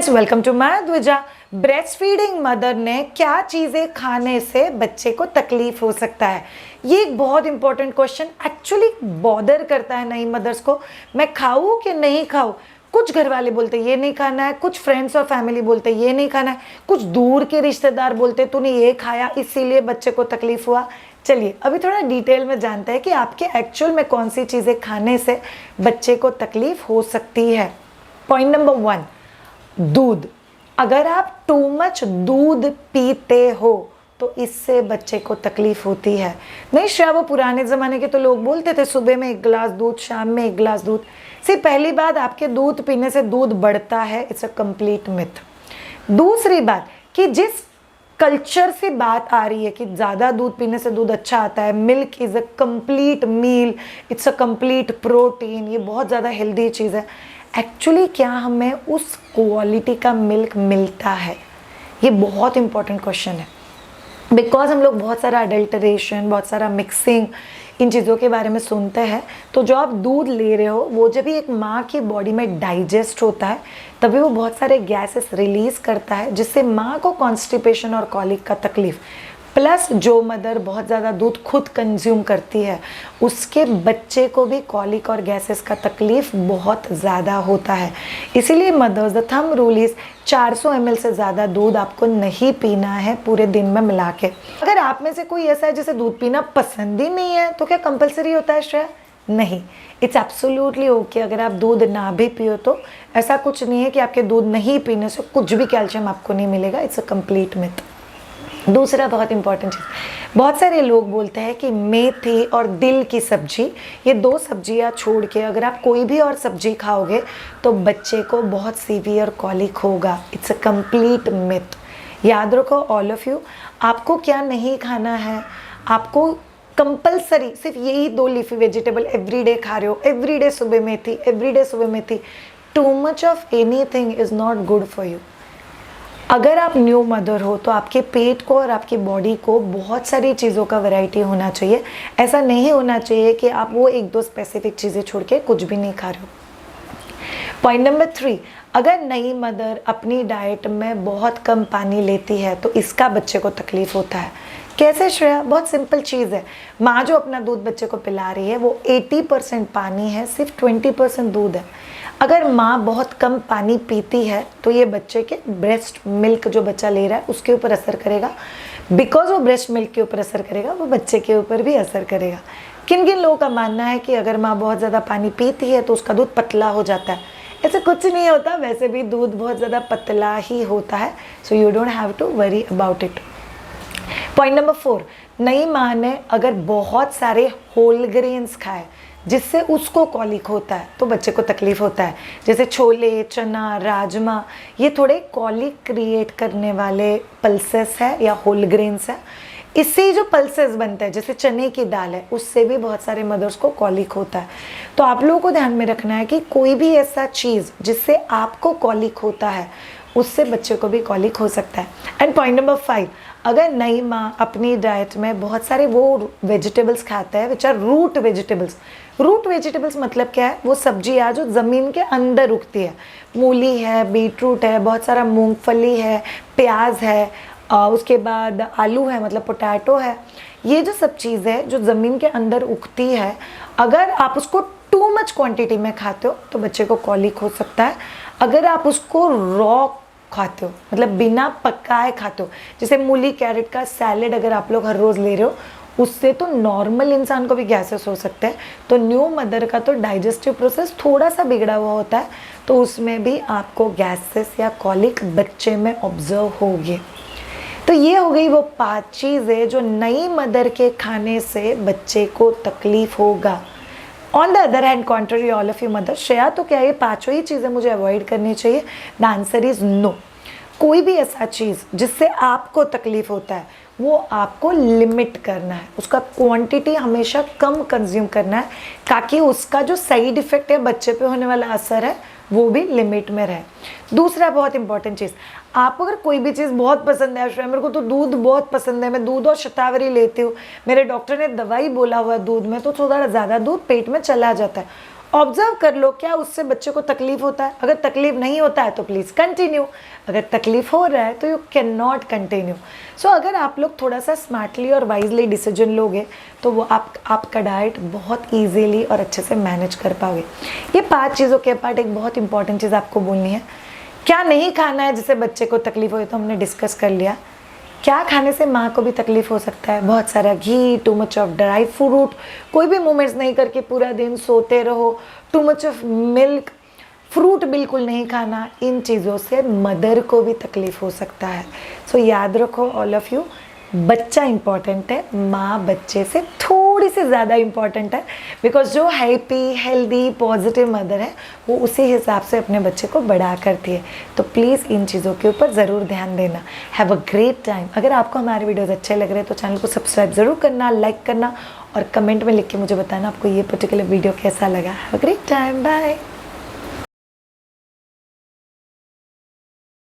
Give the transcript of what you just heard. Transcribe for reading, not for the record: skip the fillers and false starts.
Friends, welcome to my Dwija. Breast feeding mother ने क्या चीज़ें खाने से बच्चे को तकलीफ हो सकता है, ये एक बहुत इंपॉर्टेंट क्वेश्चन एक्चुअली बॉदर करता है नई मदर्स को। मैं खाऊं कि नहीं खाऊं? कुछ घर वाले बोलते ये नहीं खाना है, कुछ फ्रेंड्स और फैमिली बोलते ये नहीं खाना है, कुछ दूर के रिश्तेदार बोलते तूने ये खाया इसीलिए बच्चे को तकलीफ हुआ। चलिए अभी थोड़ा डिटेल में जानते हैं कि आपके एक्चुअल में कौन सी चीज़ें खाने से बच्चे को तकलीफ हो सकती है। पॉइंट नंबर 1, दूध। अगर आप टू मच दूध पीते हो तो इससे बच्चे को तकलीफ होती है। नहीं श्रेया, वो पुराने ज़माने के तो लोग बोलते थे सुबह में 1 गिलास दूध, शाम में 1 गिलास दूध। सिर्फ पहली बात, आपके दूध पीने से दूध बढ़ता है, इट्स अ कंप्लीट मिथ। दूसरी बात कि जिस कल्चर से बात आ रही है कि ज़्यादा दूध पीने से दूध अच्छा आता है, milk is a complete meal, it's a complete protein, ये बहुत ज़्यादा हेल्दी चीज़ है। एक्चुअली क्या हमें उस क्वालिटी का मिल्क मिलता है? ये बहुत इंपॉर्टेंट क्वेश्चन है। बिकॉज हम लोग बहुत सारा अडल्टरेशन, बहुत सारा मिक्सिंग, इन चीज़ों के बारे में सुनते हैं। तो जो आप दूध ले रहे हो वो जब भी एक माँ की बॉडी में डाइजेस्ट होता है तभी वो बहुत सारे गैसेस रिलीज़ करता है, जिससे माँ को कॉन्स्टिपेशन और कॉलिक का तकलीफ, प्लस जो मदर बहुत ज़्यादा दूध खुद कंज्यूम करती है उसके बच्चे को भी कॉलिक और गैसेस का तकलीफ बहुत ज़्यादा होता है। इसीलिए mothers, the thumb rule is 400 ml से ज़्यादा दूध आपको नहीं पीना है पूरे दिन में मिला के। अगर आप में से कोई ऐसा है जिसे दूध पीना पसंद ही नहीं है तो क्या कंपलसरी होता है श्रेया? नहीं, इट्स एब्सोल्युटली ओके अगर आप दूध ना भी पियो तो। ऐसा कुछ नहीं है कि आपके दूध नहीं पीने से कुछ भी कैल्शियम आपको नहीं मिलेगा, इट्स अ कंप्लीट मिथ। दूसरा बहुत इंपॉर्टेंट चीज़, बहुत सारे लोग बोलते हैं कि मेथी और दिल की सब्जी, ये 2 सब्जियां छोड़ के अगर आप कोई भी और सब्जी खाओगे तो बच्चे को बहुत सीवियर कॉलिक होगा। It's a complete myth. याद रखो ऑल ऑफ यू, आपको क्या नहीं खाना है, आपको कंपलसरी सिर्फ यही 2 लीफी वेजिटेबल एवरीडे खा रहे हो, एवरीडे सुबह मेथी, एवरीडे सुबह मेथी। Too much of anything is not good for you. अगर आप न्यू मदर हो तो आपके पेट को और आपकी बॉडी को बहुत सारी चीज़ों का वैरायटी होना चाहिए। ऐसा नहीं होना चाहिए कि आप वो 1-2 स्पेसिफिक चीज़ें छोड़ के कुछ भी नहीं खा रहे हो। पॉइंट नंबर 3, अगर नई मदर अपनी डाइट में बहुत कम पानी लेती है तो इसका बच्चे को तकलीफ होता है। कैसे श्रेया? बहुत सिंपल चीज़ है। माँ जो अपना दूध बच्चे को पिला रही है वो 80% पानी है, सिर्फ 20% दूध है। अगर माँ बहुत कम पानी पीती है तो ये बच्चे के ब्रेस्ट मिल्क जो बच्चा ले रहा है उसके ऊपर असर करेगा। बिकॉज वो ब्रेस्ट मिल्क के ऊपर असर करेगा, वो बच्चे के ऊपर भी असर करेगा। किन किन लोगों का मानना है कि अगर माँ बहुत ज़्यादा पानी पीती है तो उसका दूध पतला हो जाता है? ऐसे कुछ नहीं होता, वैसे भी दूध बहुत ज़्यादा पतला ही होता है। So you don't have to worry about it. Point number 4, नई माँ ने अगर बहुत सारे होल ग्रेन्स खाए जिससे उसको कॉलिक होता है तो बच्चे को तकलीफ होता है। जैसे छोले, चना, राजमा, ये थोड़े कॉलिक क्रिएट करने वाले पल्सेस है या होल ग्रेन्स है। इससे जो पल्सेस बनते हैं, जैसे चने की दाल है, उससे भी बहुत सारे मदर्स को कॉलिक होता है। तो आप लोगों को ध्यान में रखना है कि कोई भी ऐसा चीज़ जिससे आपको कॉलिक होता है उससे बच्चे को भी कॉलिक हो सकता है। एंड पॉइंट नंबर 5, अगर नई माँ अपनी डाइट में बहुत सारे वो वेजिटेबल्स खाता है which are root vegetables. Root vegetables मतलब क्या है? वो सब्जियाँ जो ज़मीन के अंदर उगती है। मूली है, बीटरूट है, बहुत सारा मूंगफली है, प्याज है, उसके बाद आलू है मतलब पोटैटो है। ये जो सब चीज़ है जो ज़मीन के अंदर उगती है, अगर आप उसको टू मच क्वांटिटी में खाते हो तो बच्चे को कॉलिक हो सकता है। अगर आप उसको रॉ खाते हो, मतलब बिना पकाए खाते हो, जैसे मूली कैरेट का सैलेड अगर आप लोग हर रोज़ ले रहे हो, उससे तो नॉर्मल इंसान को भी गैसेस हो सकते हैं। तो न्यू मदर का तो डाइजेस्टिव प्रोसेस थोड़ा सा बिगड़ा हुआ होता है, तो उसमें भी आपको गैसेस या कॉलिक बच्चे में ऑब्जर्व होगी। तो ये हो गई वो 5 चीज़ें जो नई मदर के खाने से बच्चे को तकलीफ होगा। On the other hand contrary all of you mother, Shreya तो क्या ये 5 ही चीज़ें मुझे अवॉइड करनी चाहिए? The answer is no. कोई भी ऐसा चीज़ जिससे आपको तकलीफ होता है वो आपको लिमिट करना है, उसका क्वांटिटी हमेशा कम कंज्यूम करना है ताकि उसका जो साइड इफ़ेक्ट है, बच्चे पे होने वाला असर है, वो भी लिमिट में रहे। दूसरा बहुत इंपॉर्टेंट चीज़, आपको अगर कोई भी चीज़ बहुत पसंद है, श्रेया मेरे को तो दूध बहुत पसंद है, मैं दूध और शतावरी लेती हूँ, मेरे डॉक्टर ने दवाई बोला हुआ है दूध में, तो थोड़ा ज़्यादा दूध पेट में चला जाता है, ऑब्जर्व कर लो क्या उससे बच्चे को तकलीफ होता है। अगर तकलीफ नहीं होता है तो प्लीज़ कंटिन्यू, अगर तकलीफ हो रहा है तो यू कैन नॉट कंटिन्यू। सो अगर आप लोग थोड़ा सा स्मार्टली और वाइजली डिसीजन लोगे तो वो आपका डाइट बहुत ईजीली और अच्छे से मैनेज कर पाओगे। ये 5 चीज़ों के पार्ट एक बहुत इंपॉर्टेंट चीज़ आपको बोलनी है। क्या नहीं खाना है जिससे बच्चे को तकलीफ हो, तो हमने डिस्कस कर लिया। क्या खाने से माँ को भी तकलीफ हो सकता है, बहुत सारा घी, too much of dry fruit, कोई भी मूवमेंट्स नहीं करके पूरा दिन सोते रहो, too much of milk, fruit बिल्कुल नहीं खाना, इन चीज़ों से मदर को भी तकलीफ हो सकता है। सो याद रखो ऑल ऑफ यू, बच्चा इम्पॉर्टेंट है, माँ बच्चे से थोड़ी सी ज़्यादा इम्पॉर्टेंट है, बिकॉज जो हैप्पी हेल्दी पॉजिटिव मदर है वो उसी हिसाब से अपने बच्चे को बड़ा करती है। तो प्लीज़ इन चीज़ों के ऊपर ज़रूर ध्यान देना। Have a great time. अगर आपको हमारे वीडियोस अच्छे लग रहे हैं तो चैनल को सब्सक्राइब ज़रूर करना, लाइक करना और कमेंट में लिख के मुझे बताना आपको ये पर्टिकुलर वीडियो कैसा लगा। Have a great time, bye.